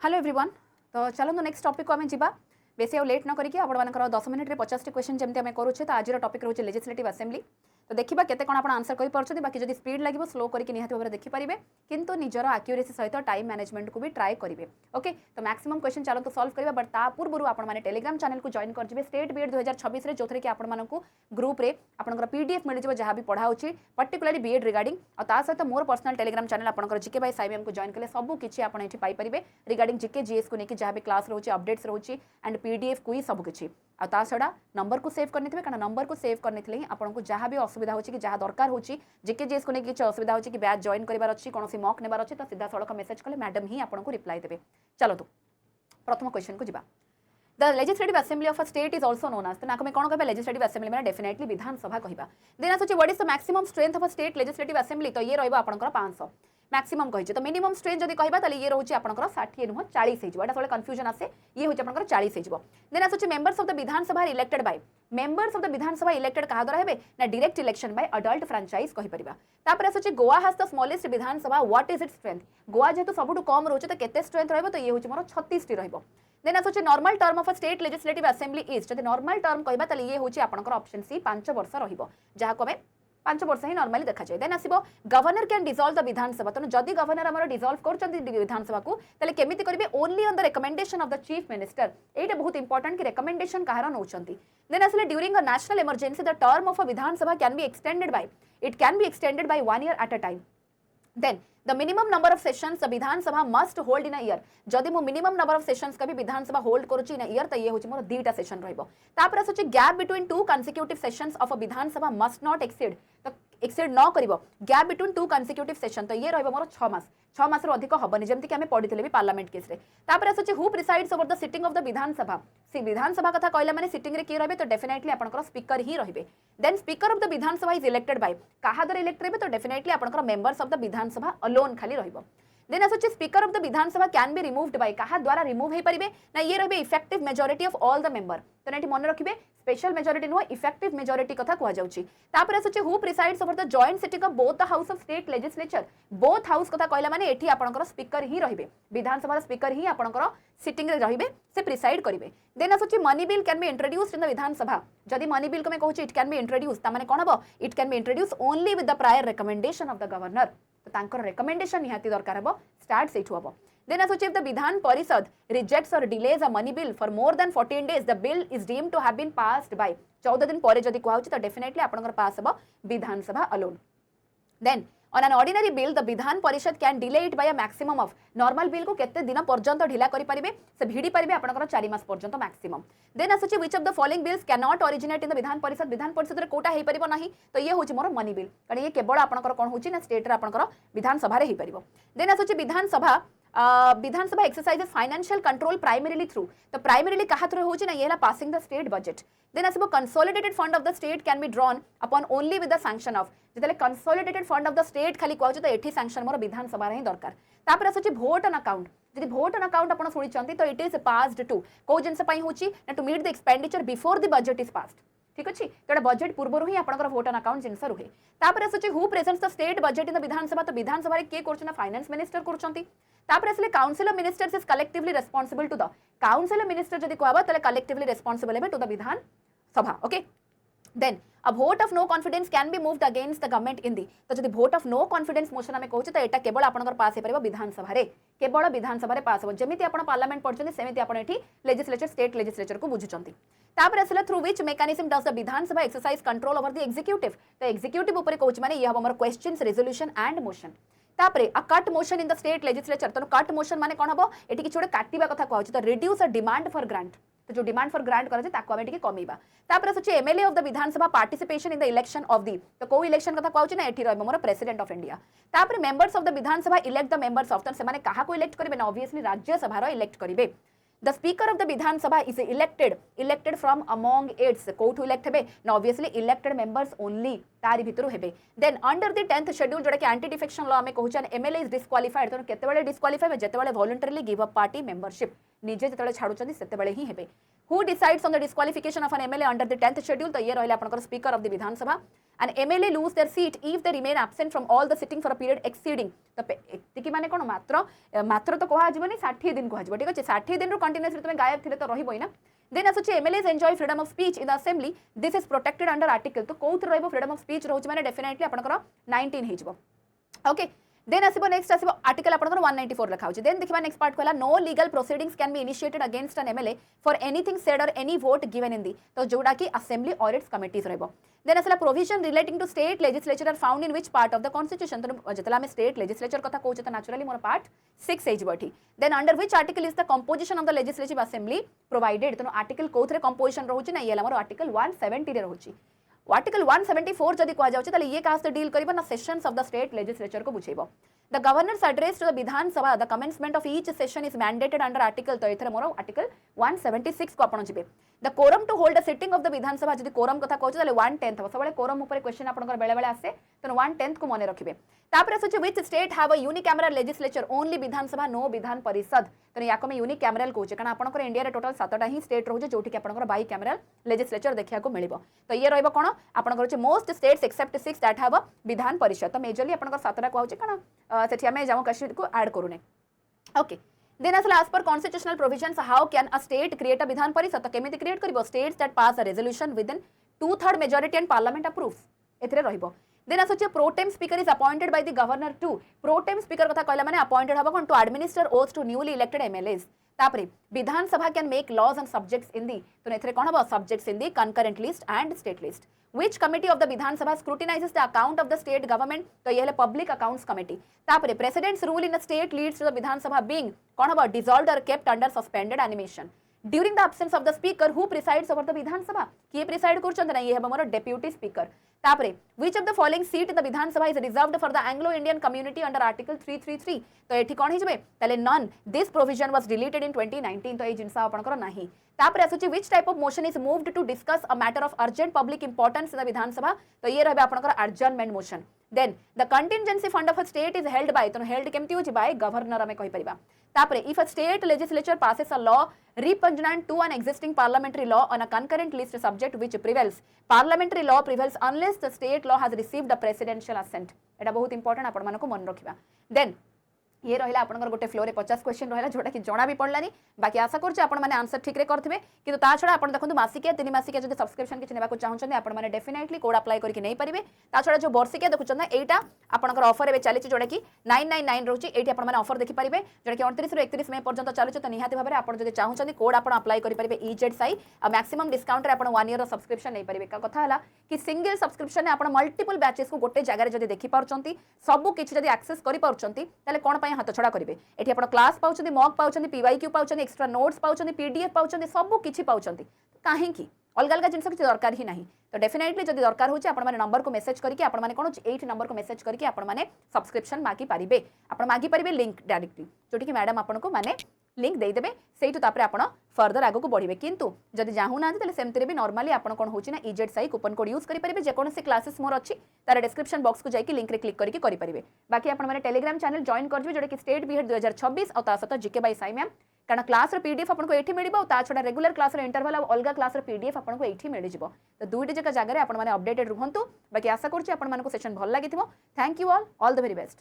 Hello everyone. तो चलो next topic को आम जा बेसी आउ लेट न करके आपंकर 10 मिनट 50 क्वेश्चन जमी आम करुचे। तो आज टॉपिक रोचे लेजिस्लेटिव असेंबली। तो देखा केते कौन आप आंसर कर पार्छन्ति, बाकी जदि स्पीड लगे स्लो करके निहाती भाव देखिपारे, किंतु निजर एक्यूरेसी सहित टाइम मैनेजमेंट को भी ट्राए करेंगे। ओके, तो मैक्सिमम क्वेश्चन चलो तो सॉल्व करबा, बट ता पूर्व आपने टेलीग्राम चैनल को जॉइन कर स्टेट B.Ed 2026 रे, जो थे कि आपको ग्रुप रे आपनकर PDF मिल जाए जहाँ भी पढ़ाऊँगी पर्टिकुलरली B.Ed रिगार्डिंग। और ता सहित मोर पर्सनल टेलीग्राम चैनल आपनकर 𝐺𝐾/SAI को जॉइन कले सब किसी आपड़ ये पाइपर रिगार्डिंग GK GS को लेकिन जहाँ भी क्लास रोचे अपडेट्स रोचे एंड PDF क्विज सब किसी आ छड़ा नंबर को सेव करने कारण नंबर को सेव करने ही आपको जहाँ भी असुविधा होची कि जहाँ दरकार होची GK GS को लेकिन असुविधा होची कि बैच जॉइन करार अच्छी कौन मॉक नेबार अच्छी तो सीधा सड़क मेसेज कले मैडम ही आपको रिप्लाई देवे। चलो तो प्रथम क्वेश्चन को जा। The legislative assembly of a state is also known as, तो आम कौन कह लेजिस्लेटिव असेंबली मैंने डेफिनेटली विधानसभा कहवा। देन आसुची what is the maximum strength of a state legislative assembly, तो ये रहिबो आपनकर 500 मैक्सिमम कही। तो मिनिमम स्ट्रेंथ जदि कहबा ताले ये रोचे आपनकर 60 नुह 40 हो जाए, कन्फ्यूजन आसे ये होचे आपनकर 40 हो। देन आसुची members of the Vidhan Sabha elected by, members of the Vidhan Sabha elected कहा द्वारा हेबे ना direct election by adult franchise कहि परिबा। तापर आसुची Goa has the smallest Vidhan Sabha, what is its strength. Goa जेतु सबुठु कम रोचे तो केते स्ट्रेंथ रहबो, तो ये होचे मोर 36 टी रहबो। देन आसुची normal term of a state legislative assembly is, जदि नॉर्मल टर्म कहबा ताले ये होचे आपनकर ऑप्शन सी 5 वर्ष रहबो, जहा को 5 वर्ष ही नॉर्मली देखा जाए। देन आसीबो governor can dissolve the Vidhan Sabha, तो जदि गवर्नर हमर डिसॉल्व करचंती विधानसभा को ताले केमिति करिवे, only on the recommendation of the chief minister. एटा बहुत इंपोर्टेंट कि रिकमेंडेशन कहार नौचंती। देन आसले during a national emergency the term of a Vidhan Sabha can be extended by, it can be extended by 1 year at a time. Then the minimum number of sessions Vidhan Sabha must hold in a year, जदि मो minimum number of sessions कभी विधानसभा hold करूची इन a year, तो ये होची मोर 2टा session रहबो। तापर आसुची gap between 2 consecutive sessions of a Vidhan Sabha must not exceed, तो एक्सीड न करिवो गैप बिटवीन 2 कंसेक्यूटिव सेशन, तो ये रहबो मोर 6 मास, 6 मास रो अधिक हबनी, जेमति कि हमें पढिथिले भी पार्लियामेंट केस रे। तापर आसुची who presides over the sitting of the Vidhan Sabha, सी विधानसभा कथा कहला माने सिटिंग रे के रहबे, तो डेफिनेटली आपनकर स्पीकर ही रहबे। Then speaker of the Vidhan Sabha is elected by, कहा द्वारा इलेक्ट रहबे, तो डेफिनेटली आपनकर members of the Vidhan Sabha alone खाली रहबो। देन आसुची speaker of the Vidhan Sabha can be removed by, कहा द्वारा रिमूव हे परिबे ना, ये रहबे effective majority of all the member, तो नेटी मन रखिबे special majority no effective majority कथा कुआ जाउची। तापर आसुची who presides over the joint sitting of both the house of state legislature, both house कथा कहला माने एठी आपनकर स्पीकर ही रहिबे, विधानसभा स्पीकर ही आपनकर सिटिंग रे रहिबे, से प्रिसाइड करिवे। देन आसुची money bill can be introduced in the Vidhan Sabha, जदि मनी बिल को मैं कहूची इट कैन बी इंट्रोड्यूस, ता माने कोन हबो, it can be introduce only with the prior recommendation of the governor, तो तांकर रिकमेंडेशन निहाती दरकार हबो, स्टार्ट सेठु हबो। Then as if the Vidhan Parishad rejects or delays a money bill for more than 14 days, the bill is deemed to have been passed by 14 दिन पर जदि कहउची, तो डेफिनेटली आपनकर पास हबो Vidhan Sabha alone. Then on an ordinary bill the Vidhan Parishad can delay it by a maximum of, normal bill को केते दिन पर्यंत ढिला करि परिबे, से भिडी परिबे आपनकर 4 मास पर्यंत मैक्सिमम। देन आसुची which of the following bills can not originate in the Vidhan Parishad रे कोटा हे परिबो नाही, तो ये होची मोर मनी बिल, कारण ये केवल आपनकर कोन होची ना स्टेट रे आपनकर विधानसभा रे हे परिबो। देन आसुची Vidhan Sabha exercises financial control primarily through, तो प्राइमरीली कहा थ्रू होची ना, ये passing the state budget. Then आसबो consolidated fund of the state can be drawn upon only with the sanction of, जतले consolidated fund of the state खाली कहउची, तो एठी सैंक्शन मोर विधानसभा रे ही दरकार। तापर आसुची वोट ऑन अकाउंट, जदि वोट ऑन अकाउंट आपण सुनि चंती, तो इट इज पास्ड टू को जिंस पई होची ना, to meet the expenditure before the budget is passed, ठीक अछि, तो बजेट पूर्व ही आपनकर वोट ऑन अकाउंट जिंस रुहे। तापर आसुची who presents the state budget in the Vidhan Sabha, तो विधानसभा रे के करछ ना, फाइनेंस मिनिस्टर करछंती। तापर असले council of ministers is collectively responsible to the, council of minister जदि कहबा तले कलेक्टिवली रिस्पांसिबल हेबे to the Vidhan Sabha. Okay, then a vote of no confidence can be moved against the government in the, तो जदि vote of no confidence motion हमें कहउछ, तो एटा केवल आपनकर पास हे परबो विधानसभा रे, केवल विधानसभा रे पास हो, जेमिति आपण पार्लियामेंट पढछन सेमिति आपण एठी लेजिस्लेचर स्टेट लेजिस्लेचर को बुझुचंती। तापर असले through which mechanism does the Vidhan Sabha exercise control over the executive, तो एग्जीक्यूटिव ऊपर कहउछ माने ये हम हमर क्वेश्चंस रेजोल्यूशन एंड मोशन। तापरे a cut motion in the state legislature, तो कट मोशन माने कोन हबो, एठी कि छोडे काटिबा कथा कहउछ, तो reduce a demand for grant, तो जो डिमांड फॉर ग्रांट करे ताको हमें कमेबा। तापर आसुची MLA of the Vidhan Sabha participation in the election of the, तो को इलेक्शन कथा कहउछ ना, एठी रहबो मोर प्रेसिडेंट ऑफ इंडिया। तापर members of the Vidhan Sabha elect the members of, तो से माने कहा को इलेक्ट करिवे ना, ऑब्वियसली राज्यसभा रो इलेक्ट करिवे। The speaker of the Vidhan Sabha is elected from among its, कोठु इलेक्ट हेबे ना, ऑब्वियसली इलेक्टेड मेंबर्स ओनली तारी भितरु हेबे। Then under the 10th schedule जोडा कि एंटी डिफेक्शन लॉ में कहउछन एमएलए इज डिस्क्वालिफाइड, तो केते बेले डिस्क्वालिफाई, जेते बेले voluntarily give up party membership, निजे जेते बेले छाडुचंदी सेते बेले ही हेबे। Who decides on the disqualification of an MLA under the 10th schedule? तो ये रहिला आपनकर speaker of the Vidhan Sabha. An MLA lose their seat if they remain absent from all the sitting for a period exceeding. तो एतिकी माने कोन मात्र तो कहा जीवनी 60 दिन कहा जीव ठीक अछि 60 दिन रो कंटीन्यूअसली तुमे गायब थिले तो रहिबो ना. Then असुची MLAs enjoy freedom of speech in the assembly. This is protected under article. तो कोउथ रहइबो freedom of speech रहउची माने डेफिनेटली आपनकर 19 हे जीवो. ओके देन आसीबो नेक्स्ट आसीबो आर्टिकल आपनकर 194 लिखा होची. देन देखिबा नेक्स्ट पार्ट कहला no legal proceedings can be initiated against an MLA for anything said or any vote given in the. तो जोडा की असेंबली और इट्स कमिटीज रहइबो. देन आसला provision relating to state legislature are found in which part of the constitution. तो जतला में state legislature कथा कहउची तो नेचुरली मोर पार्ट 6 हे जीवो एठी. Then under which article is the composition of the legislative assembly provided. तो आर्टिकल कोथरे कंपोजिशन रहउची ना ये मोर आर्टिकल 170 रे रहउची. आर्टिकल 174 जदि कहा जाउची ताले ये कास डील करिबो ना sessions of the state legislature को बुझेबो. The governor's address to the Vidhan Sabha, the commencement of each session is mandated under article. तो एथरे मोर आर्टिकल 176 को आपण जिबे. The quorum to hold a sitting of the Vidhan Sabha जदि quorum कथा कहउची ताले 1/10 सबले quorum ऊपर question आपनकर बेले बेले आसे तो 1/10 को मने रखिबे. तापर असुची which state have a unicameral legislature only Vidhan Sabha no Vidhan Parishad. तो याको में यूनिकैमरल कहउची कारण आपनकर इंडिया रे टोटल 7टा ही स्टेट रहउची जोठी कि आपनकर बाई कैमरल लेजिस्लेचर देखिया को मिलिबो. तो ये रहइबो कोन आपनकर छि most states except 6 that have a Vidhan Parishad. तो मेजरली आपनकर 7टा कहउची कारण सेठी हमें जम्मू कश्मीर को ऐड करूने. ओके देन असला as per constitutional provisions how can a state create a Vidhan Parishad. तो केमिति create करिवो states that pass a resolution within 2/3 majority and parliament approves. एथरे रहिबो. देन असोचे pro tem speaker is appointed by the governor too. Pro tem speaker कथा कहला माने appointed हबो कोन to administer oaths to newly elected MLAs. तापरे Vidhan Sabha can make laws and subjects in the. तो एथरे कोन हबो subjects in the concurrent list and state list. Which committee of the Vidhan Sabha scrutinizes the account of the state government? तो ये है public accounts committee. तापरे president's rule in a state leads to the Vidhan Sabha being कोन हबो dissolved or kept under suspended animation. During the absence of the speaker who presides over the Vidhan Sabha. किए preside करछन ना ये है हमर deputy speaker. तापरे which of the following seat in the Vidhan Sabha is reserved for the Anglo Indian community under article 333. तो एठी कोन हिजबे ताले none. This provision was deleted in 2019. तो ए जिनसा आपनकर नाही. तापरे असुची which type of motion is moved to discuss a matter of urgent public importance in the Vidhan Sabha. तो ये रहबे आपनकर adjournment motion. Then the contingency fund of a state is held by. तो held केमति होची by governor हमें कहि परिबा. तापरे if a state legislature passes a law repugnant to an existing parliamentary law on a concurrent list subject which prevails, parliamentary law prevails unless the state law has received the presidential assent. एटा बहुत important आपण मानको मन रखिबा. Then ये रहिला आपनकर गोटे flow रे 50 question रहिला जोटा कि जणा भी पडलानी. बाकी आशा करछ आपण माने आंसर ठीक रे करथिबे. किंतु ता छडा आपण देखंतु मासिकिया 3 मासिकिया जदि सब्सक्रिप्शन किछ नेबा को चाहउछन आपण माने डेफिनेटली कोड अप्लाई करके नै परिबे. ता छडा जो वर्षिकिया देखुछन ना एटा आपनकर ऑफर एबे चलिछ जोटा कि 999 रहउची. एठी आपण माने ऑफर देखि परिबे जोटा कि 29 रो 31 मई पर्यंत चलिछ. तो निहाती भाबरे आपण जदि चाहउछन कोड आपण अप्लाई करि परिबे 𝐸𝐳 आ मैक्सिमम डिस्काउंट रे आपण 1 ईयर रो सब्सक्रिप्शन नै परिबे. का कथा हला कि सिंगल सब्सक्रिप्शन ने आपण मल्टीपल बैचेस को गोटे जगह रे जदि देखि पाउछंती सब किछ जदि एक्सेस करि पाउछंती ताले कोन पय हाथ छडा करिवे. एठी आपण क्लास पाउछंती मॉक पाउछंती पीवाईक्यू पाउछंती एक्स्ट्रा नोट्स पाउछंती पीडीएफ पाउछंती सब किछि पाउछंती. काहे कि अलग अलग जिनस किछि दरकार ही नाही. तो डेफिनेटली जदि दरकार होची आपण माने नंबर को मेसेज करके आपण माने कोन 8 नंबर को मेसेज करके आपण माने सब्सक्रिप्शन मागी पारिबे. आपण मागी पारिबे लिंक डायरेक्टली जोटी कि मैडम आपण को माने लिंक दे देबे सेइटु तापर आपण फर्दर आगो को बढ़िबे. किंतु जदि जाहु ना तले सेमतरे भी नॉर्मली आपण कोन होची ना 𝐸𝐳 कूपन कोड यूज करि परिबे. जे कोन से क्लासेस मोर अछि तार डिस्क्रिप्शन बॉक्स को जाई लिंक रे क्लिक करके करि परिबे. बाकी आपण माने टेलीग्राम चैनल जॉइन कर दिबे जोटा कि स्टेट B.Ed 2026 और ता सत जीके बाय साई मैम कारण क्लास रे पीडीएफ आपण को एठी मिलिबो. ता छोडा रेगुलर क्लास रे इंटरवल और अलगा क्लास रे पीडीएफ आपण को एठी मिलि जिवो. तो दुईटी जगह जागा रे आपण माने अपडेटेड रहंतु. बाकी आशा करछि आपण माने को सेशन भल लागिथिबो. Thank you all the very best.